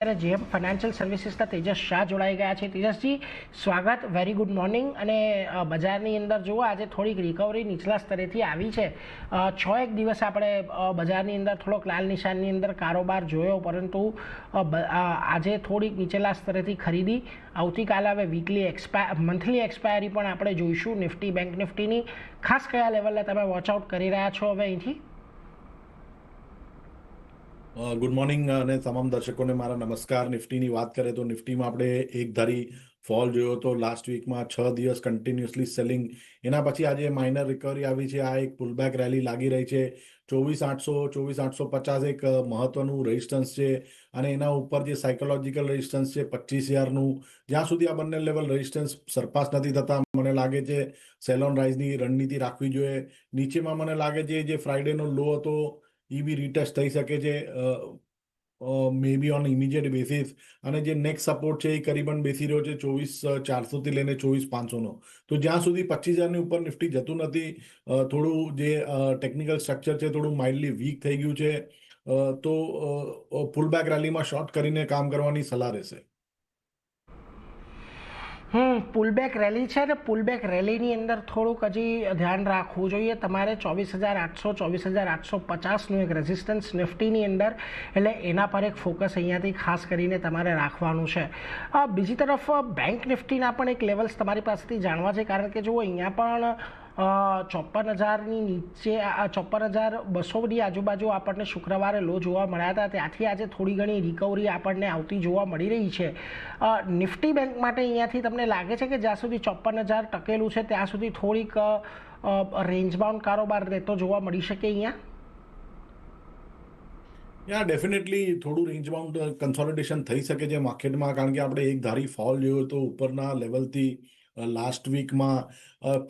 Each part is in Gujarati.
જેમ ફાઇનાન્શિયલ સર્વિસીસના તેજસ શાહ જોડાઈ ગયા છે. તેજસજી, સ્વાગત, વેરી ગુડ મોર્નિંગ. અને બજારની અંદર જુઓ, આજે થોડીક રિકવરી નીચલા સ્તરેથી આવી છે. 6-1 દિવસ આપણે બજારની અંદર થોડોક લાલ નિશાનની અંદર કારોબાર જોયો, પરંતુ આજે થોડીક નીચેલા સ્તરેથી ખરીદી. આવતીકાલે હવે મંથલી એક્સપાયરી પણ આપણે જોઈશું નિફ્ટી, બેંક નિફ્ટીની. ખાસ કયા લેવલે તમે વોચઆઉટ કરી રહ્યા છો હવે અહીંથી? ગુડ મોર્નિંગ અને તમામ દર્શકોને મારા નમસ્કાર. નિફ્ટીની વાત કરીએ તો નિફ્ટીમાં આપણે એક ધારી ફોલ જોયો હતો લાસ્ટ વીકમાં. 6 દિવસ કન્ટિન્યુઅસલી સેલિંગ, એના પછી આજે માઇનર રિકવરી આવી છે. આ એક પુલબેક રેલી લાગી રહી છે. 24,800 24,850 એક મહત્વનું રેઝિસ્ટન્સ છે, અને એના ઉપર જે સાયકોલોજીકલ રેઝિસ્ટન્સ છે 25,000નું. જ્યાં સુધી આ બંને લેવલ રેઝિસ્ટન્સ સરપાસ નથી થતા, મને લાગે છે સેલ ઓન રાઇઝની રણનીતિ રાખવી જોઈએ. નીચેમાં મને લાગે છે જે ફ્રાઈડેનો લો હતો એ બી રીટેસ્ટ થઈ શકે છે, મે બી ઓન ઇમિડિયેટ બેસિસ. અને જે નેક્સ્ટ સપોર્ટ છે એ કરીબન બેસી રહ્યો છે 24,400 થી લઈને 24,500નો. તો જ્યાં સુધી 25,000ની ઉપર નિફ્ટી જતું નથી, થોડું જે ટેકનિકલ સ્ટ્રક્ચર છે થોડું માઇલ્ડલી વીક થઈ ગયું છે, તો પુલબેક રેલીમાં શોર્ટ કરીને કામ કરવાની સલાહ રહેશે. પુલબેક રેલી છે ને, પુલબેક રેલીની અંદર થોડુંક હજી ધ્યાન રાખવું જોઈએ તમારે. 24,800 24,850નું એક રેઝિસ્ટન્સ નિફ્ટીની અંદર, એટલે એના પર એક ફોકસ અહીંયાથી ખાસ કરીને તમારે રાખવાનું છે. બીજી તરફ બેંક નિફ્ટીના પણ એક લેવલ્સ તમારી પાસેથી જાણવા છે, કારણ કે જુઓ અહીંયા પણ 54,000ની નીચે, 54,200ની આજુબાજુ આપણને શુક્રવારે લો જોવા મળ્યા હતા. ત્યાંથી આજે થોડી ઘણી રિકવરી આપણને આવતી જોવા મળી રહી છે. નિફ્ટી બેંક માટે અહીંયાથી તમને લાગે છે કે જ્યાં સુધી 54,000 ટકેલું છે ત્યાં સુધી થોડીક રેન્જ બાઉન્ડ કારોબાર રહેતો જોવા મળી શકે અહીંયા? ડેફિનેટલી થોડું રેન્જ બાઉન્ડ કન્સોલિડેશન થઈ શકે છે માર્કેટમાં, કારણ કે આપણે એક ધારી ફોલ જોયો તો ઉપરના લેવલથી લાસ્ટ વીકમાં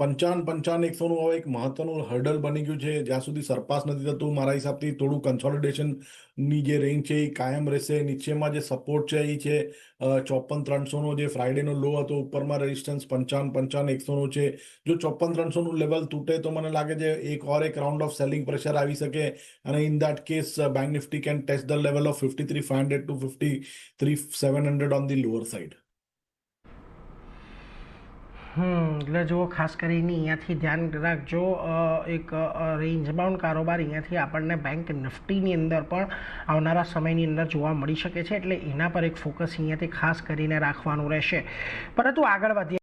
55,100નું હવે એક મહત્વનું હર્ડલ બની ગયું છે. જ્યાં સુધી સરપાસ નથી થતું, મારા હિસાબથી થોડું કન્સોલિડેશનની જે રેન્જ છે એ કાયમ રહેશે. નીચેમાં જે સપોર્ટ છે એ છે 54,300નો, જે ફ્રાઈડેનો લો હતો. ઉપરમાં રેઝિસ્ટન્સ 55,100નો છે. જો 54,300નું લેવલ તૂટે તો મને લાગે છે એક રાઉન્ડ ઓફ સેલિંગ પ્રેશર આવી શકે, અને in that case Bank Nifty can test the level of 53,500 to 53,700 on the lower side. એટલે જુઓ, ખાસ કરીને અહીંયાથી ધ્યાન રાખજો. એક રેન્જ બાઉન્ડ કારોબાર અહીંયાથી આપણને બેંક નિફ્ટીની અંદર પણ આવનારા સમયની અંદર જોવા મળી શકે છે, એટલે એના પર એક ફોકસ અહીંયાથી ખાસ કરીને રાખવાનું રહેશે. પરંતુ આગળ વધીએ.